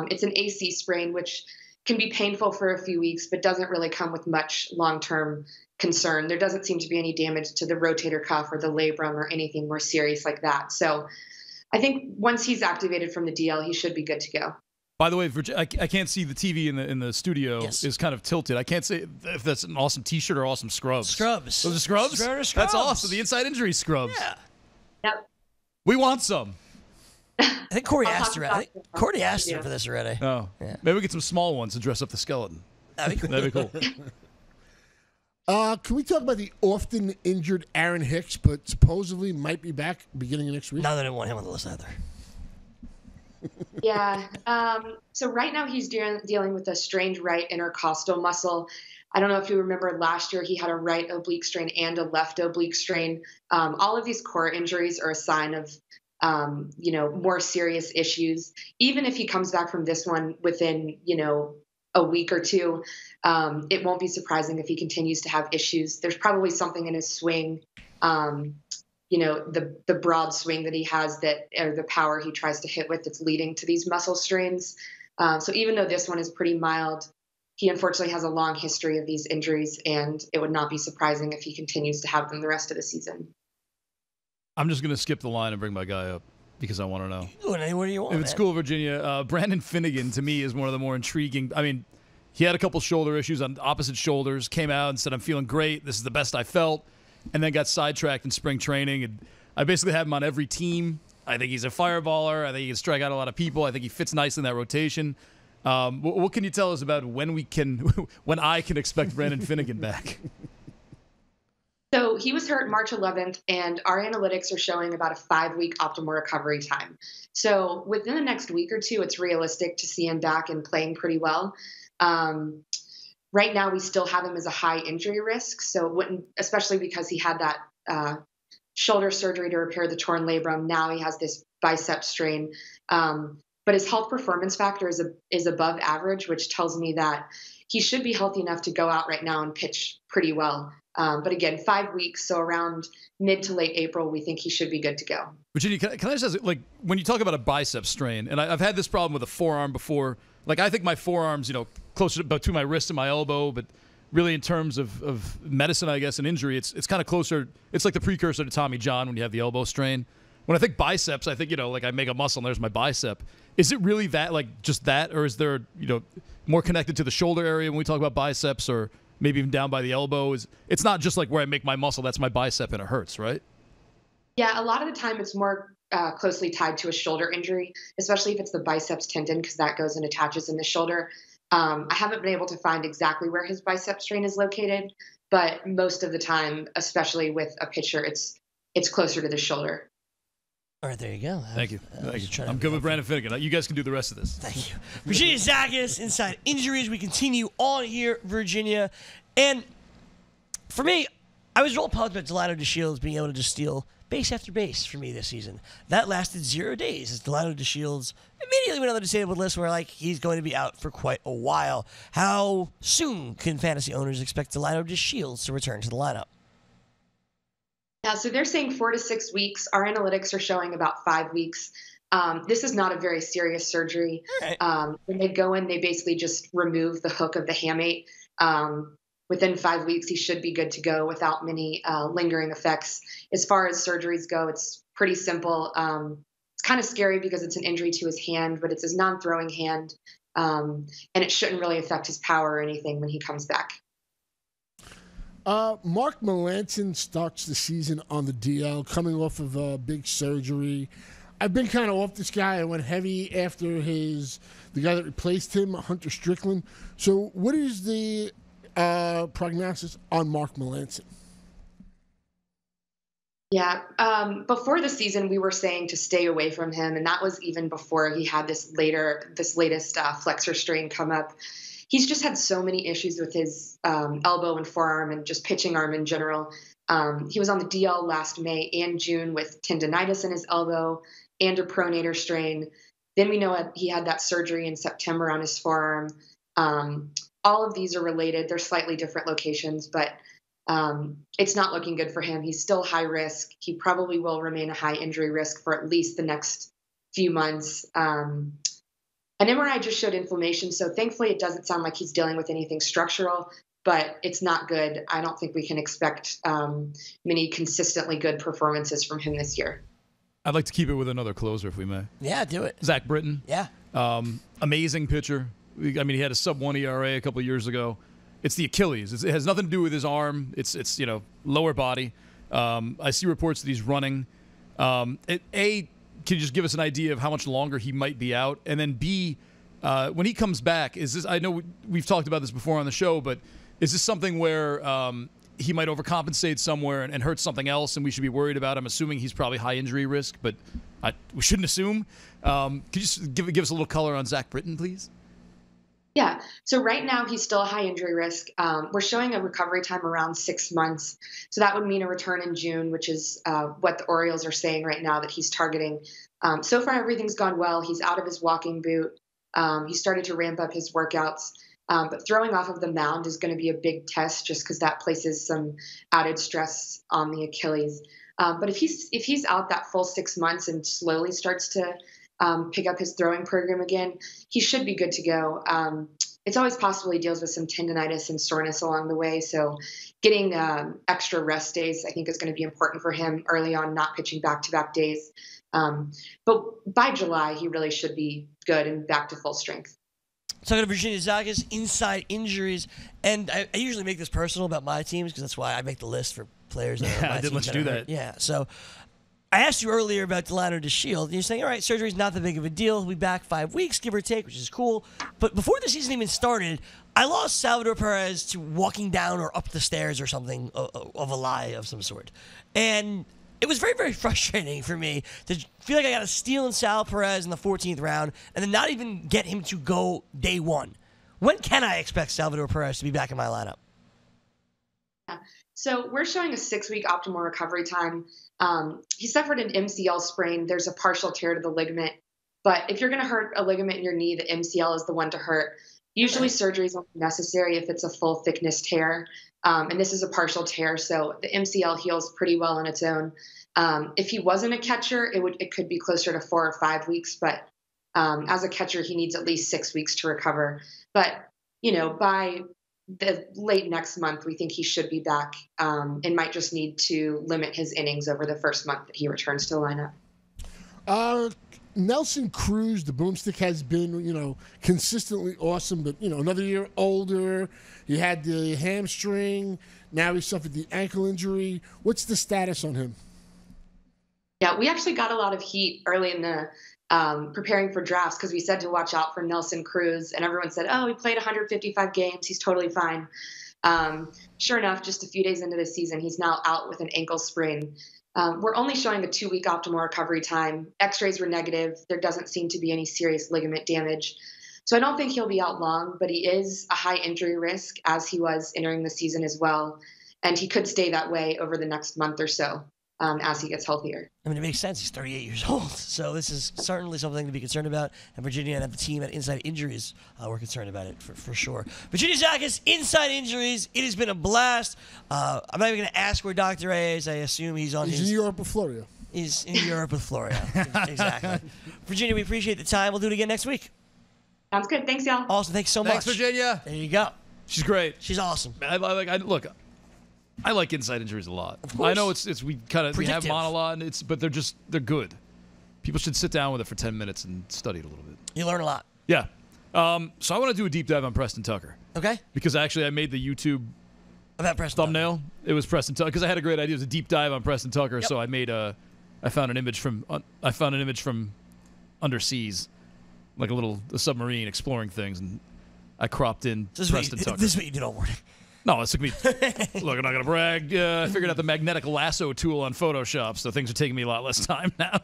It's an AC sprain, which can be painful for a few weeks, but doesn't really come with much long-term concern. There doesn't seem to be any damage to the rotator cuff or the labrum or anything more serious like that. So I think once he's activated from the DL, he should be good to go. By the way, I can't see the TV in the studio. Yes. Is kind of tilted. I can't say if that's an awesome T-shirt or awesome scrubs. Scrubs. Those are scrubs? Scrubs. That's awesome. The inside injury scrubs. Yeah. Yep. We want some. I think Corey I'll asked talk her. about I think it. Corey asked her Yeah. for this already. Oh. Yeah. Maybe we get some small ones to dress up the skeleton. That'd be cool. That'd be cool. Can we talk about the often injured Aaron Hicks, but supposedly might be back beginning of next week? No, they didn't want him on the list either. Yeah. So right now he's dealing with a strained right intercostal muscle. I don't know if you remember last year he had a right oblique strain and a left oblique strain. All of these core injuries are a sign of, more serious issues. Even if he comes back from this one within, a week or two, it won't be surprising if he continues to have issues. There's probably something in his swing. The broad swing that he has or the power he tries to hit with that's leading to these muscle strains. So even though this one is pretty mild, he unfortunately has a long history of these injuries, and it would not be surprising if he continues to have them the rest of the season. I'm just going to skip the line and bring my guy up because I want to know. Go anywhere you want, If it's cool, Virginia, Brandon Finnegan, to me, is one of the more intriguing. I mean, he had a couple shoulder issues on opposite shoulders, came out and said, I'm feeling great. This is the best I felt. And then got sidetracked in spring training. And I basically have him on every team. I think he's a fireballer. I think he can strike out a lot of people. I think he fits nicely in that rotation. What can you tell us about when I can expect Brandon Finnegan back? So he was hurt March 11th, and our analytics are showing about a 5-week optimal recovery time. So within the next week or two, it's realistic to see him back and playing pretty well. Right now, we still have him as a high injury risk, so it wouldn't, especially because he had that shoulder surgery to repair the torn labrum. Now he has this bicep strain, but his health performance factor is above average, which tells me that he should be healthy enough to go out right now and pitch pretty well. But again, 5 weeks, so around mid to late April, we think he should be good to go. Virginia, can I just ask, like, when you talk about a bicep strain, and I've had this problem with a forearm before. Like, I think my forearm's, closer to my wrist and my elbow, but really in terms of medicine, I guess, and injury, it's kind of closer. It's like the precursor to Tommy John when you have the elbow strain. When I think biceps, I think, like I make a muscle and there's my bicep. Is it really that, like just that, or is there, more connected to the shoulder area when we talk about biceps, or maybe even down by the elbow? It's not just like where I make my muscle, that's my bicep and it hurts, right? Yeah, a lot of the time it's more closely tied to a shoulder injury, especially if it's the biceps tendon, because that goes and attaches in the shoulder. I haven't been able to find exactly where his bicep strain is located, but most of the time, especially with a pitcher, it's closer to the shoulder. All right, there you go. Thank you. I'm good with Brandon Finnegan. You guys can do the rest of this. Thank you. Virginia Zakas, Inside Injuries. We continue on here, Virginia. And for me, I was real pumped about Delino DeShields being able to just steal base after base for me this season. That lasted 0 days as Delino DeShields immediately went on the disabled list where, he's going to be out for quite a while. How soon can fantasy owners expect Delino DeShields to return to the lineup? Yeah, so they're saying 4 to 6 weeks. Our analytics are showing about 5 weeks. This is not a very serious surgery. Right. When they go in, they basically just remove the hook of the hamate. Within 5 weeks, he should be good to go without many lingering effects. As far as surgeries go, it's pretty simple. It's kind of scary because it's an injury to his hand, but it's his non-throwing hand, and it shouldn't really affect his power or anything when he comes back. Mark Melancon starts the season on the DL, coming off of a big surgery. I've been kind of off this guy. I went heavy after the guy that replaced him, Hunter Strickland. So what is the prognosis on Mark Melancon? Yeah, before the season, we were saying to stay away from him, and that was even before he had this latest flexor strain come up. He's just had so many issues with his elbow and forearm and just pitching arm in general. He was on the DL last May and June with tendonitis in his elbow and a pronator strain. Then we know he had that surgery in September on his forearm. All of these are related. They're slightly different locations, but it's not looking good for him. He's still high risk. He probably will remain a high injury risk for at least the next few months. An MRI just showed inflammation, so thankfully it doesn't sound like he's dealing with anything structural, but it's not good. I don't think we can expect many consistently good performances from him this year. I'd like to keep it with another closer, if we may. Yeah, do it. Zach Britton. Yeah. Amazing pitcher. He had a sub-1 ERA a couple of years ago. It's the Achilles. It has nothing to do with his arm. It's lower body. I see reports that he's running. Can you just give us an idea of how much longer he might be out? And then B, when he comes back, is this? I know we've talked about this before on the show, but is this something where he might overcompensate somewhere and hurt something else, and we should be worried about? I'm assuming he's probably high injury risk, but we shouldn't assume. Could you just give us a little color on Zach Britton, please? Yeah. So right now he's still a high injury risk. We're showing a recovery time around 6 months. So that would mean a return in June, which is what the Orioles are saying right now that he's targeting. So far, everything's gone well. He's out of his walking boot. He started to ramp up his workouts. But throwing off of the mound is going to be a big test just because that places some added stress on the Achilles. But if he's out that full 6 months and slowly starts to pick up his throwing program again, he should be good to go. It's always possible he deals with some tendonitis and soreness along the way. So getting extra rest days, I think, is going to be important for him early on, not pitching back-to-back days. But by July, he really should be good and back to full strength. Talking to Virginia Zakas, Inside Injuries. And I usually make this personal about my teams because that's why I make the list for players. Yeah, I didn't let you do that. Yeah, so I asked you earlier about Delino DeShields, and you're saying, all right, surgery's not that big of a deal. He'll be back 5 weeks, give or take, which is cool. But before the season even started, I lost Salvador Perez to walking down or up the stairs or something of a lie of some sort. And it was very, very frustrating for me to feel like I got to steal in Sal Perez in the 14th round and then not even get him to go day one. When can I expect Salvador Perez to be back in my lineup? So we're showing a 6-week optimal recovery time. He suffered an MCL sprain. There's a partial tear to the ligament. But if you're going to hurt a ligament in your knee, the MCL is the one to hurt. Usually surgery is only necessary if it's a full thickness tear. And this is a partial tear, so the MCL heals pretty well on its own. If he wasn't a catcher, it could be closer to 4 or 5 weeks. But as a catcher, he needs at least 6 weeks to recover. But, by the late next month, we think he should be back and might just need to limit his innings over the first month that he returns to the lineup. Nelson Cruz, the boomstick, has been, consistently awesome, but, another year older. He had the hamstring. Now he suffered the ankle injury. What's the status on him? Yeah, we actually got a lot of heat early in the preparing for drafts because we said to watch out for Nelson Cruz, and everyone said, oh, he played 155 games. He's totally fine. Sure enough, just a few days into the season, he's now out with an ankle sprain. We're only showing a 2-week optimal recovery time. X-rays were negative. There doesn't seem to be any serious ligament damage. So I don't think he'll be out long, but he is a high injury risk as he was entering the season as well. And he could stay that way over the next month or so as he gets healthier. I mean, it makes sense. He's 38 years old. So this is certainly something to be concerned about. And Virginia and the team at Inside Injuries, we're concerned about it for sure. Virginia Zakas, Inside Injuries. It has been a blast. I'm not even going to ask where Dr. Reyes is. I assume he's in Europe or Florida. He's in Europe with Florida. Exactly. Virginia, we appreciate the time. We'll do it again next week. Sounds good. Thanks, y'all. Awesome. Thanks so much. Thanks, Virginia. There you go. She's great. She's awesome. I like Inside Injuries a lot. I know we have monologue, but they're good. People should sit down with it for 10 minutes and study it a little bit. You learn a lot. Yeah. So I want to do a deep dive on Preston Tucker. Okay. Because actually I made the YouTube about Preston thumbnail. Tucker. It was Preston Tucker because I had a great idea. It was a deep dive on Preston Tucker. Yep. So I found an image from underseas, like a submarine exploring things, and I cropped in Preston Tucker. This is what you did all morning. No, it took me. Look, I'm not gonna brag. I figured out the magnetic lasso tool on Photoshop, so things are taking me a lot less time now.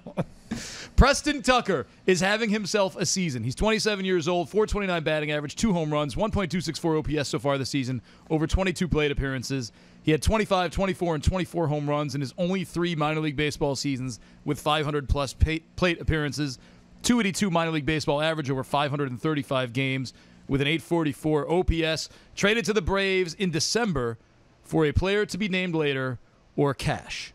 Preston Tucker is having himself a season. He's 27 years old, 429 batting average, 2 home runs, 1.264 OPS so far this season, over 22 plate appearances. He had 25, 24, and 24 home runs in his only 3 minor league baseball seasons with 500-plus plate appearances, 282 minor league baseball average over 535 games, with an 844 OPS, traded to the Braves in December for a player to be named later or cash.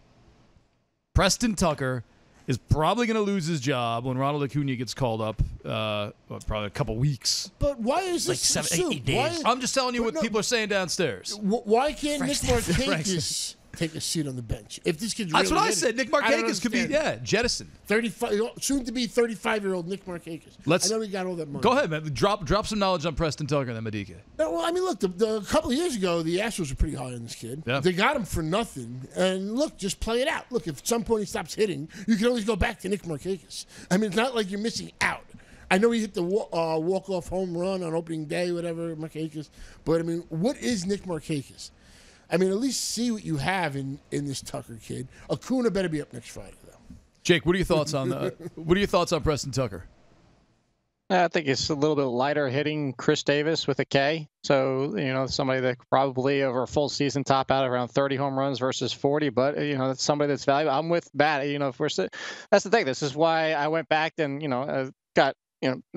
Preston Tucker is probably going to lose his job when Ronald Acuna gets called up, probably a couple weeks. But why is this like 8 days? I'm just telling you what people are saying downstairs. Why can't Nick Markakis take a seat on the bench? If this kid's That's really what I said. Nick Markakis could be, jettisoned. 35, soon to be 35-year-old Nick Markakis. I know he got all that money. Go ahead, man. Drop some knowledge on Preston Tucker and then Medika. No, well, I mean, look, a couple of years ago, the Astros were pretty high on this kid. Yeah. They got him for nothing. And look, just play it out. Look, if at some point he stops hitting, you can always go back to Nick Markakis. I mean, it's not like you're missing out. I know he hit the walk-off home run on opening day, whatever, Markakis. But, I mean, what is Nick Markakis? I mean, at least see what you have in this Tucker kid. Acuna better be up next Friday, though. Jake, what are your thoughts on what are your thoughts on Preston Tucker? I think it's a little bit lighter hitting Chris Davis with a K. So, somebody that probably over a full season top out around 30 home runs versus 40. But, that's somebody that's valuable. I'm with Matt. That's the thing. This is why I went back and, got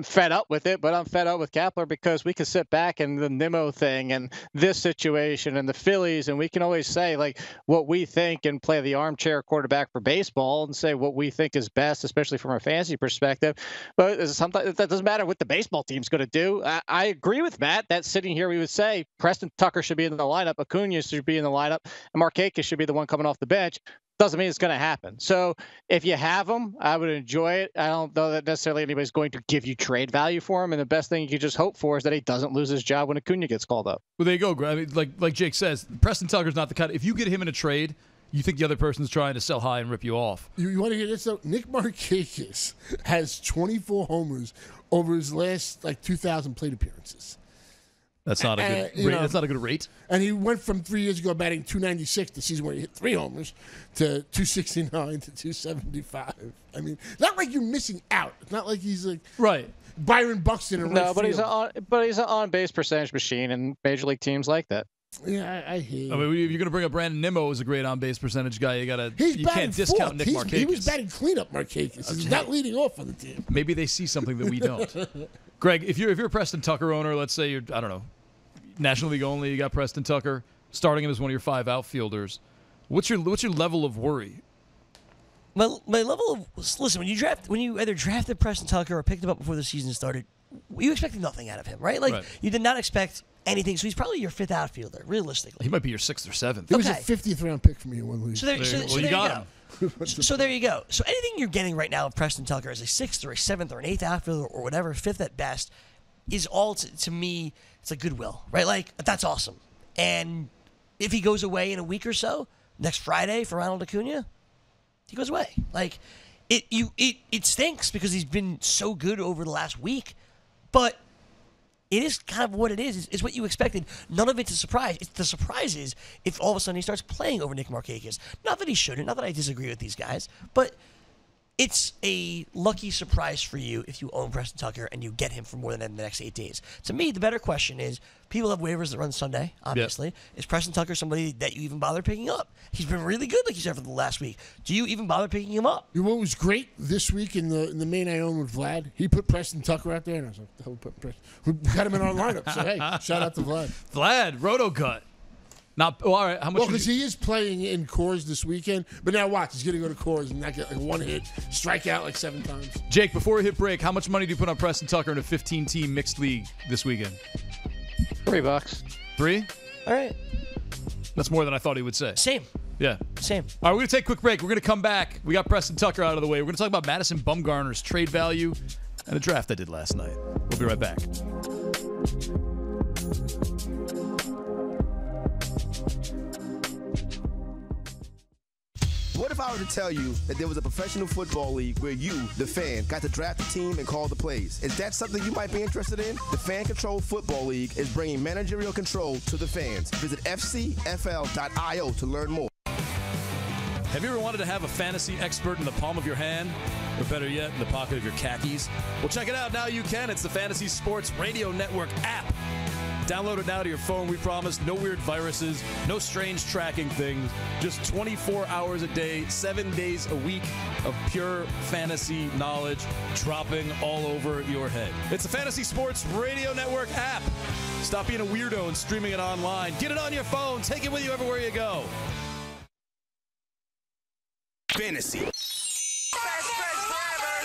fed up with it, but I'm fed up with Kapler because we can sit back and the Nimmo thing and this situation and the Phillies, and we can always say like what we think and play the armchair quarterback for baseball and say what we think is best, especially from a fantasy perspective. But sometimes that doesn't matter what the baseball team's going to do. I agree with Matt that sitting here we would say Preston Tucker should be in the lineup, Acuna should be in the lineup, and Markakis should be the one coming off the bench. Doesn't mean it's going to happen. So if you have them, I would enjoy it. I don't know that necessarily anybody's going to give you trade value for him. And the best thing you can just hope for is that he doesn't lose his job when Acuna gets called up. Well, there you go. I mean, like Jake says, Preston Tucker's not the kind. If you get him in a trade, you think the other person's trying to sell high and rip you off. You want to hear this, though? Nick Markakis has 24 homers over his last 2,000 plate appearances. That's not a good rate. That's not a good rate. And he went from 3 years ago batting .296, the season where he hit 3 homers, to .269 to .275. I mean, not like you're missing out. It's not like he's like right. Byron Buxton in right but field. he's an on-base percentage machine, and major league teams like that. Yeah, I hear you. I mean, if you're going to bring up Brandon Nimmo as a great on-base percentage guy, you can't discount Nick Markakis. He was batting cleanup, Markakis. He's not leading off on the team. Maybe they see something that we don't. Greg, if you're a Preston Tucker owner, let's say you're, I don't know, National League only, you got Preston Tucker, starting him as one of your 5 outfielders. What's your level of worry? My level of listen, when you either drafted Preston Tucker or picked him up before the season started, you expected nothing out of him, right? Like you did not expect anything. So he's probably your 5th outfielder, realistically. He might be your 6th or 7th. He was a 50th round pick for me in one league. So there you got him. So there you go. So anything you're getting right now of Preston Tucker as a 6th or a 7th or an 8th outfielder or whatever, 5th at best, is all to me. It's a goodwill, right? Like that's awesome. And if he goes away in a week or so, next Friday for Ronald Acuna, he goes away. Like it stinks because he's been so good over the last week, but it is kind of what it is. It's what you expected. None of it's a surprise. The surprise is if all of a sudden he starts playing over Nick Markakis. Not that he shouldn't. Not that I disagree with these guys, but it's a lucky surprise for you if you own Preston Tucker and you get him for more than in the next 8 days. To me, the better question is, people have waivers that run Sunday, obviously. Yep. Is Preston Tucker somebody that you even bother picking up? He's been really good, like you said, for the last week. Do you even bother picking him up? You know what was great this week in the main I own with Vlad? He put Preston Tucker out there, and I was like, we got him in our lineup. So, hey, shout out to Vlad. Vlad, Roto-Gut. All right. How much? Well, because he is playing in Coors this weekend. But now watch, he's going to go to Coors and not get like one hit, strike out like 7 times. Jake, before we hit break, how much money do you put on Preston Tucker in a 15-team mixed league this weekend? $3. 3? All right. That's more than I thought he would say. Same. Yeah. Same. All right, we're going to take a quick break. We're going to come back. We got Preston Tucker out of the way. We're going to talk about Madison Bumgarner's trade value and the draft I did last night. We'll be right back. What if I were to tell you that there was a professional football league where you, the fan, got to draft a team and call the plays? Is that something you might be interested in? The Fan Control Football League is bringing managerial control to the fans. Visit fcfl.io to learn more. Have you ever wanted to have a fantasy expert in the palm of your hand? Or better yet, in the pocket of your khakis? Well, check it out. Now you can. It's the Fantasy Sports Radio Network app. Download it now to your phone, we promise. No weird viruses, no strange tracking things. Just 24 hours a day, 7 days a week of pure fantasy knowledge dropping all over your head. It's the Fantasy Sports Radio Network app. Stop being a weirdo and streaming it online. Get it on your phone. Take it with you everywhere you go. Fantasy.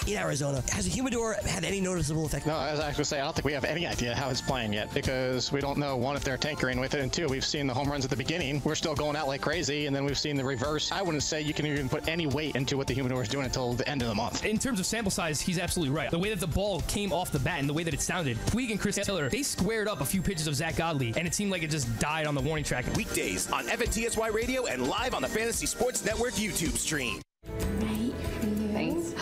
In Arizona, has the humidor had any noticeable effect? No, as I was going to say, I don't think we have any idea how it's playing yet because we don't know, 1, if they're tinkering with it, and 2, we've seen the home runs at the beginning. We're still going out like crazy, and then we've seen the reverse. I wouldn't say you can even put any weight into what the humidor is doing until the end of the month. In terms of sample size, he's absolutely right. The way that the ball came off the bat and the way that it sounded, Puig and Chris Taylor, they squared up a few pitches of Zach Godley, and it seemed like it just died on the warning track. Weekdays on FNTSY Radio and live on the Fantasy Sports Network YouTube stream. Thanks.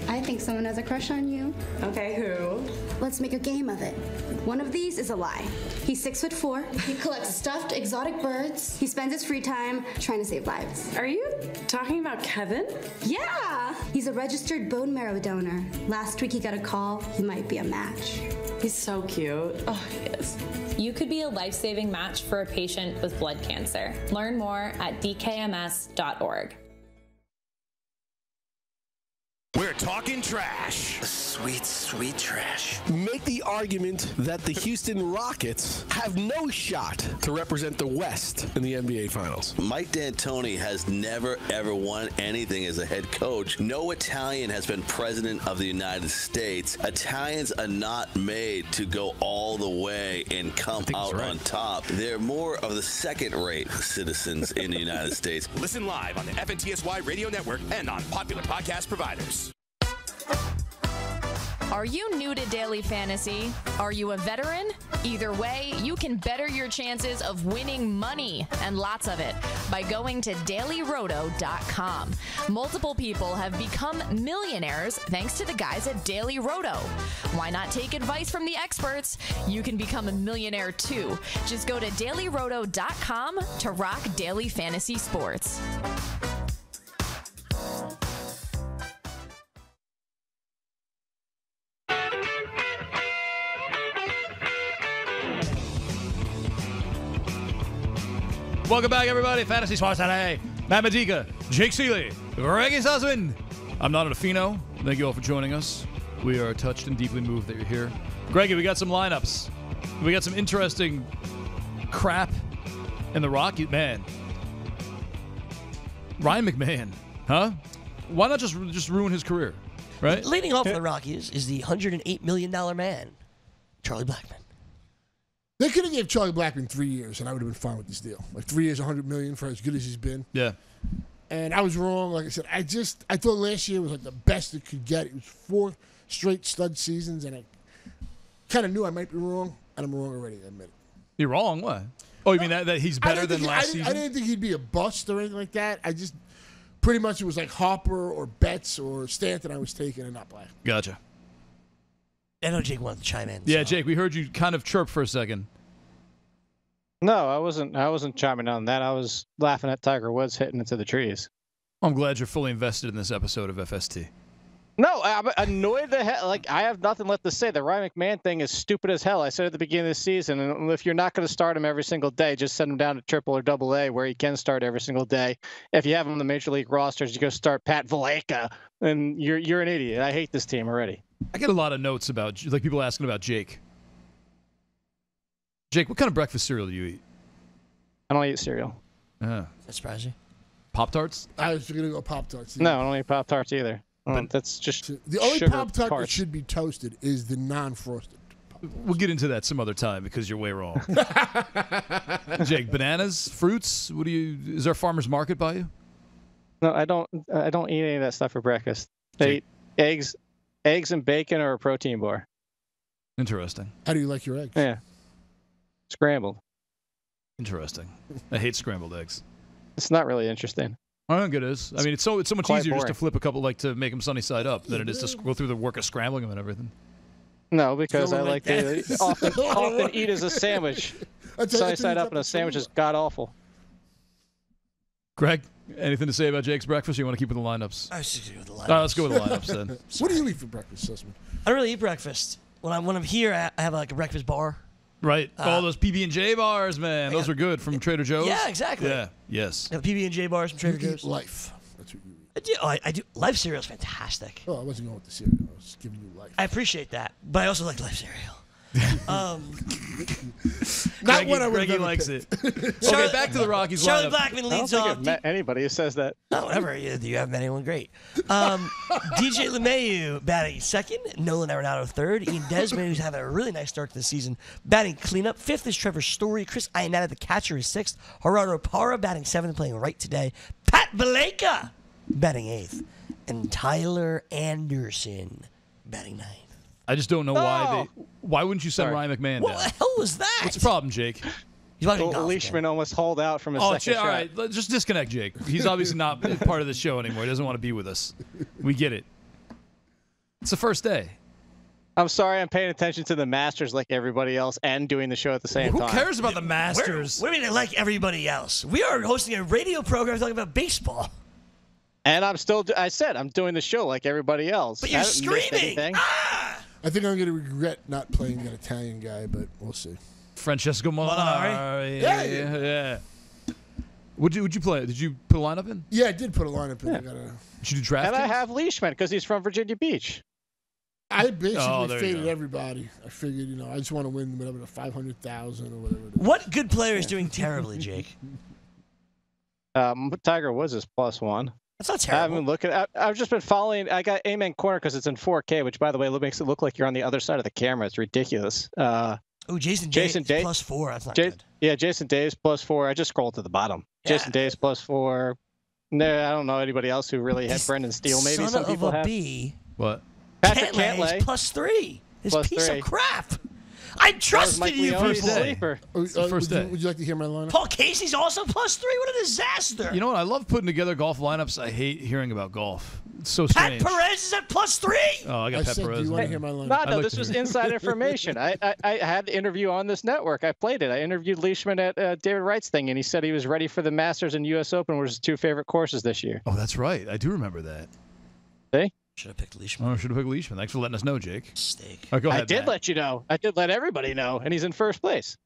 I think someone has a crush on you. Okay, who? Let's make a game of it. One of these is a lie. He's 6'4". He collects stuffed exotic birds. He spends his free time trying to save lives. Are you talking about Kevin? Yeah! He's a registered bone marrow donor. Last week he got a call. He might be a match. He's so cute. Oh, he is. You could be a life-saving match for a patient with blood cancer. Learn more at dkms.org. We're talking trash. Sweet, sweet trash. Make the argument that the Houston Rockets have no shot to represent the West in the NBA Finals. Mike D'Antoni has never, ever won anything as a head coach. No Italian has been president of the United States. Italians are not made to go all the way and come out on top. They're more of the second-rate citizens in the United States. Listen live on the FNTSY Radio Network and on popular podcast providers. Are you new to daily fantasy? Are you a veteran? Either way, you can better your chances of winning money, and lots of it, by going to dailyroto.com. Multiple people have become millionaires thanks to the guys at Daily Roto. Why not take advice from the experts? You can become a millionaire too. Just go to dailyroto.com to rock daily fantasy sports. Welcome back, everybody. Fantasy Sports Today. Matt Medica, Jake Seeley, Reyes Osmond. I'm Not Fino. Thank you all for joining us. We are touched and deeply moved that you're here. Greggy, we got some lineups. We got some interesting crap in the Rocky. Man. Ryan McMahon, huh? Why not just ruin his career, right? Leading off for the Rockies is the $108 million man, Charlie Blackmon. They could have gave Charlie Blackmon 3 years, and I would have been fine with this deal. Like 3 years, $100 million for as good as he's been. Yeah. And I was wrong. Like I said, I thought last year was like the best it could get. It was 4 straight stud seasons, and I kind of knew I might be wrong, and I'm wrong already. I admit it. You're wrong. What? Oh, you mean that he's better than last season? I didn't think he'd be a bust or anything like that. I just pretty much it was like Harper or Betts or Stanton I was taking, and not Black. Gotcha. I know Jake wanted to chime in. Yeah, Jake, we heard you kind of chirp for a second. No, I wasn't chiming on that. I was laughing at Tiger Woods hitting into the trees. I'm glad you're fully invested in this episode of FST. No, I'm annoyed the hell. Like, I have nothing left to say. The Ryan McMahon thing is stupid as hell. I said at the beginning of the season, and if you're not going to start him every single day, just send him down to Triple or Double A where he can start every single day. If you have him on the Major League rosters, you go start Pat Valaika, and you're an idiot. I hate this team already. I get a lot of notes about, like, people asking about Jake. Jake, what kind of breakfast cereal do you eat? I don't eat cereal. That surprise you? Pop-Tarts? I was going to go Pop-Tarts. No, I don't eat Pop-Tarts either. That's just the only sugar Pop-Tart that tarts. should be toasted is the non-frosted. We'll get into that some other time because you're way wrong. Jake, bananas, fruits. Is there a farmer's market by you? No, I don't eat any of that stuff for breakfast. I eat eggs and bacon or a protein bar. Interesting. How do you like your eggs? Yeah, scrambled. Interesting. I hate scrambled eggs. It's not really interesting. I think it is. I mean, it's so much Quite easier just to boring. flip a couple, like to make them sunny side up, than it is to go through the work of scrambling them and everything. No, because I Someone like like to that. often eat as a sandwich. Sunny side up, and a sandwich is god awful. Greg, anything to say about Jake's breakfast? Or you want to keep with the lineups? I was just going to go with the lineups. All right, let's go with the lineups then. What do you eat for breakfast, Sussman? I don't really eat breakfast. When I'm here, I have like a breakfast bar. Right. All those PB&J bars, man. Those are good from Trader Joe's. Yeah, exactly. Yeah. Yes. I have PB&J bars from Trader You eat Joe's. Life. That's what you eat. I do. Life cereal is fantastic. Oh, I wasn't going with the cereal. I was giving you Life. I appreciate that, but I also like Life cereal. Not what I would Greggy have likes picked. it. Okay, back to the Rockies Charlie lineup. Blackmon I don't leads think off. I've met anybody who says that. No, whatever. You haven't met anyone great. DJ LeMahieu batting second. Nolan Arenado third. Ian Desmond, who's having a really nice start to the season, batting cleanup. Fifth is Trevor Story. Chris Ionata, the catcher, is sixth. Gerardo Parra batting seventh, playing right today. Pat Valaika batting eighth. And Tyler Anderson batting ninth. I just don't know why wouldn't you send Ryan McMahon What down? the hell was that? What's the problem, Jake? He's watching Well, golf Leishman again. almost hauled out from his second Jake, shot. all right. Let's just disconnect Jake. He's obviously not part of the show anymore. He doesn't want to be with us. We get it. It's the first day. I'm sorry, I'm paying attention to the Masters like everybody else and doing the show at the same Who time. cares about the Masters? What do you mean like everybody else? We are hosting a radio program talking about baseball. And I said I'm doing the show like everybody else. But you're I haven't missed screaming. anything. I think I'm going to regret not playing that Italian guy, but we'll see. Francesco Molinari. Yeah. Would you play? Did you put a lineup in? Yeah, I did put a lineup in. Did you do draft? And I have Leishman because he's from Virginia Beach. I basically there you faded go. everybody. I figured, I just want to win whatever the 500,000 or whatever it is. What good player is doing terribly, Jake? Tiger Woods is +1. That's not I terrible. haven't been looking. I've just been following. I got Amen Corner because it's in 4K, which, by the way, makes it look like you're on the other side of the camera. It's ridiculous. Jason Day +4. That's not good. Yeah, Jason Day is +4. I just scrolled to the bottom. Yeah. Jason Day is +4. No, I don't know anybody else who really had Brendan Steele. Maybe Son some of people a have. bee. What? Patrick Cantlay Cantlay. is +3. This Plus piece 3. of crap. I trusted Mike you Leone's people. sleeper. First day. Would you like to hear my lineup? Paul Casey's also +3. What a disaster. You know what? I love putting together golf lineups. I hate hearing about golf. It's so Pat strange. Perez is at +3. Oh, I got I Pat said, do Perez. you want to hear my lineup? No, I'd like this to was hear. inside information. I had the interview on this network. I played it. I interviewed Leishman at David Wright's thing, and he said he was ready for the Masters and U.S. Open, which is his two favorite courses this year. Oh, that's right. I do remember that. See? Should have picked Leishman. Oh, I should have picked Leishman. Thanks for letting us know, Jake. Steak. All right, go ahead, I did Matt. let you know. I did let everybody know, and he's in first place.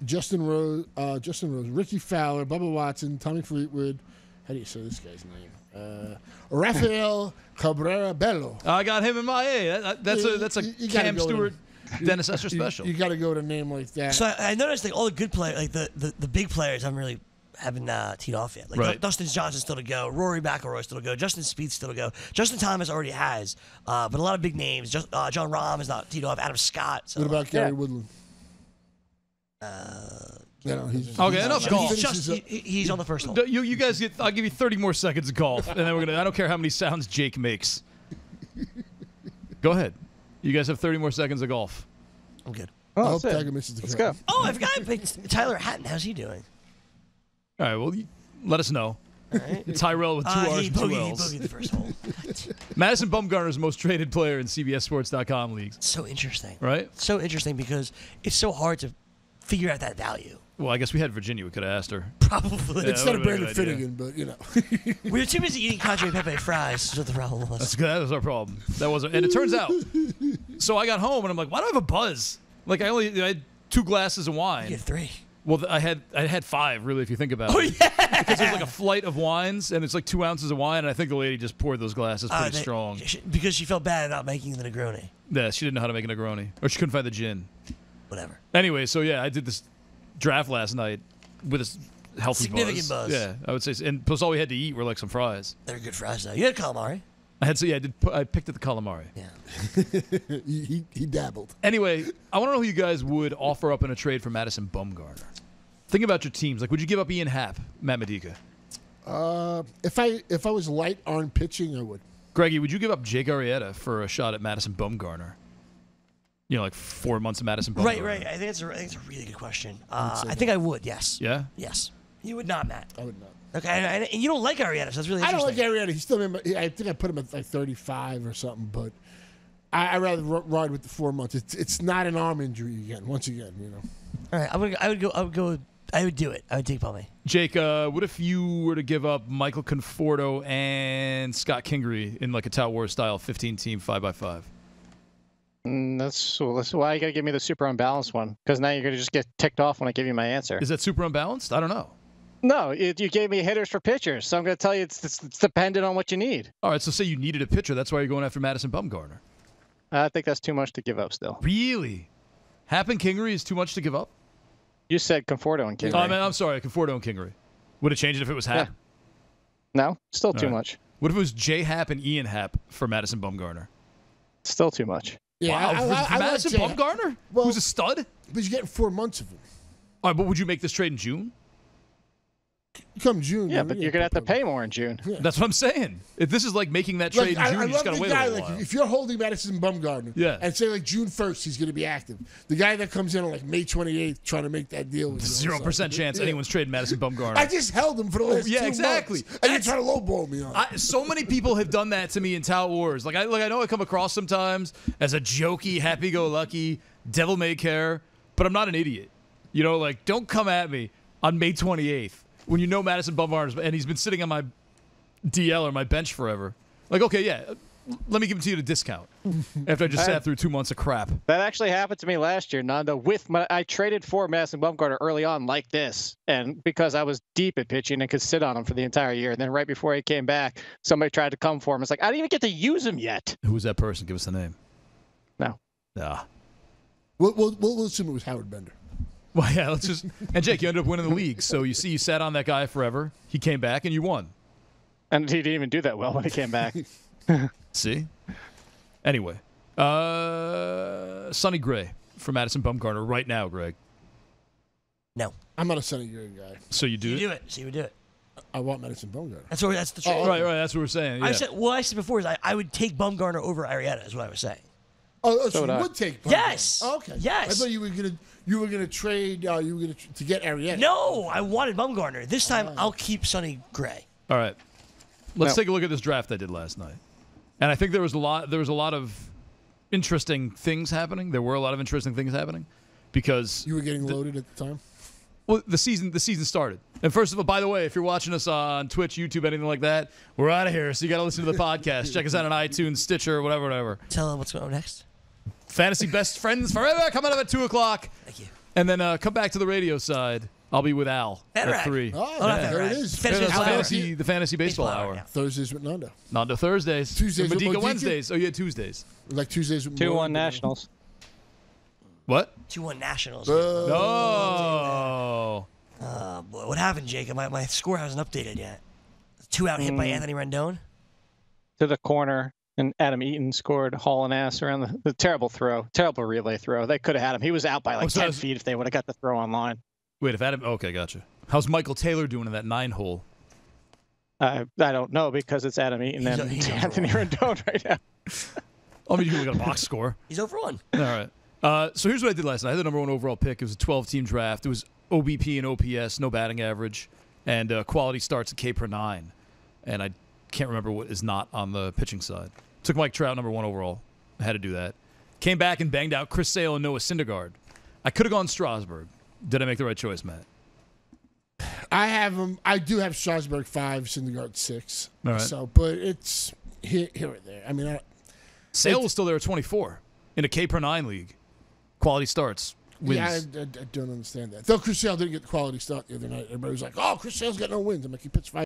Justin Rose, Ricky Fowler, Bubba Watson, Tommy Fleetwood. How do you say this guy's name? Rafael Cabrera Bello. I got him in my A. That's a Cam Stewart, Dennis Esser special. You got to go with a name like that. So I noticed like all the good players, like the big players, haven't teed off yet. Like Right. Dustin Johnson still to go, Rory McIlroy still to go, Justin Spieth still to go, Justin Thomas already has, but a lot of big names. John Rahm is not teed off. Adam Scott. So. What about Gary Woodland? Enough golf. He's on the first hole. You guys get. I'll give you 30 more seconds of golf, and then we're gonna. I don't care how many sounds Jake makes. Go ahead. You guys have 30 more seconds of golf. I'm good. I hope Tiger misses the Let's cut. go. Oh, I forgot I picked Tyler Hatton. How's he doing? All right. Well, let us know. All right. Tyrell with 2 R's he and 2 bogeyed L's. the first hole. Madison Bumgarner's most traded player in CBSSports.com leagues. So interesting. Right? So interesting because it's so hard to figure out that value. Well, I guess we had Virginia. We could have asked her. Probably. Yeah, Instead of that would've Brandon been a good Finnegan, idea. but We were too busy eating Cadre Pepe fries. Is what the problem was. That was our problem. That was, and it turns out. So I got home and I'm like, why do I have a buzz? Like I had 2 glasses of wine. You had 3. Well, I had 5 really, if you think about it. Oh yeah. Because there's like a flight of wines, and it's like 2 ounces of wine, and I think the lady just poured those glasses pretty strong. Because she felt bad not making the Negroni. Yeah, she didn't know how to make a Negroni, or she couldn't find the gin. Whatever. Anyway, so yeah, I did this draft last night with a healthy Significant buzz. Yeah, I would say, and plus all we had to eat were like some fries. They're good fries though. You had calamari. I picked at the calamari. Yeah. he dabbled. Anyway, I want to know who you guys would offer up in a trade for Madison Bumgarner. Think about your teams. Like, would you give up Ian Happ, Matt Medica? If I was light on pitching, I would. Greggy, would you give up Jake Arrieta for a shot at Madison Bumgarner? You know, like 4 months of Madison Bumgarner. Right. I think it's a really good question. I think I would. Yes. Yeah. Yes. You would not, Matt. I would not. Okay, and you don't like Arrieta, so that's really I interesting. don't like Arrieta. He's still in I think I put him at like 35 or something, but I rather ride with the 4 months. It's not an arm injury again. Once again, you know. All right, I would do it. I would take Bumby. Jake, what if you were to give up Michael Conforto and Scott Kingery in like a Tout Wars style 15-team 5x5? That's why you got to give me the super unbalanced one, because now you're going to just get ticked off when I give you my answer. Is that super unbalanced? I don't know. No, you gave me hitters for pitchers, so I'm going to tell you it's dependent on what you need. All right, so say you needed a pitcher. That's why you're going after Madison Bumgarner. I think that's too much to give up still. Really? Happ and Kingery is too much to give up? You said Conforto and Kingery. Oh, man, I'm sorry, Conforto and Kingery. Would it change it if it was Happ? Yeah. No, still too All right. much. What if it was J. Happ and Ian Happ for Madison Bumgarner? Still too much. Yeah, wow, for Madison like Bumgarner? Well, who's a stud? But you're getting 4 months of him. All right, but would you make this trade in June? Come June. Yeah, but you're going to have to pay more in June. Yeah. That's what I'm saying. If this is like making that trade in June, you just got to wait a little while. If you're holding Madison Bumgarner, and say like June 1st he's going to be active, the guy that comes in on like May 28th trying to make that deal with 0% chance anyone's trading Madison Bumgarner. I just held him for the last 2 months. exactly. And you're trying to lowball me on it. So many people have done that to me in Tout Wars. Like I know I come across sometimes as a jokey, happy-go-lucky, devil-may-care, but I'm not an idiot. You know, like don't come at me on May 28th. When you know Madison Bumgarner, and he's been sitting on my DL or my bench forever. Like, okay, yeah, let me give it to you at a discount after I just sat through 2 months of crap. That actually happened to me last year, Nando. I traded for Madison Bumgarner early on like this, and because I was deep at pitching and could sit on him for the entire year. And then right before he came back, somebody tried to come for him. It's like, I didn't even get to use him yet. Who was that person? Give us the name. No. Nah. We'll assume it was Howard Bender. Well, yeah, let's just. And Jake, you ended up winning the league. So you see, you sat on that guy forever. He came back, and you won. And he didn't even do that well when he came back. See? Anyway, Sonny Gray for Madison Bumgarner right now, Greg. No. I'm not a Sonny Gray guy. So you do You it? do it. So you would do it. I want Madison Bumgarner. That's the trade. Right. That's what we're saying. Yeah. I said before is I would take Bumgarner over Arrieta is what I was saying. Oh, so you would take Bumgarner. Yes. Oh, okay. Yes. I thought you were gonna trade. To get Arrieta. No, I wanted Bumgarner. This time I'll keep Sonny Gray. All right. Let's take a look at this draft I did last night. And I think there was a lot of interesting things happening. There were a lot of interesting things happening because you were getting loaded at the time. Well, the season started. And first of all, by the way, if you're watching us on Twitch, YouTube, anything like that, we're out of here. So you got to listen to the podcast. Check us out on iTunes, Stitcher, whatever. Tell them what's going on next. Fantasy Best Friends Forever coming up at 2:00. Thank you. And then come back to the radio side. I'll be with Al at 3. Oh, there it is. The fantasy baseball hour. Thursdays with Nando. Nando Thursdays. Tuesdays with Medica Modica? Wednesdays. Oh, yeah, Tuesdays. Like Tuesdays with 2-1 Nationals. What? 2-1 Nationals. No. Oh, boy. What happened, Jacob? My score hasn't updated yet. 2-out hit by Anthony Rendon. To the corner, and Adam Eaton scored hauling ass around the terrible throw. Terrible relay throw. They could have had him. He was out by like 10 feet if they would have got the throw on line. Wait, if Adam... Okay, gotcha. How's Michael Taylor doing in that 9-hole? I don't know because it's Adam Eaton and Anthony Rendon right now. I mean, you can look at a box score. He's over 1. All right. So here's what I did last night. I had the number 1 overall pick. It was a 12-team draft. It was OBP and OPS, no batting average, and quality starts at K per 9. And I can't remember what is not on the pitching side. Took Mike Trout, number 1 overall. I had to do that. Came back and banged out Chris Sale and Noah Syndergaard. I could have gone Strasburg. Did I make the right choice, Matt? I have him. I do have Strasburg 5, Syndergaard 6. All right. So, but it's here or there. I mean, Sale was still there at 24 in a K per 9 league. Quality starts. Wins. Yeah, I don't understand that. Though Chris Sale didn't get the quality start the other night. Everybody was like, "Oh, Chris Sale's got no wins." I'm like, he pitched 5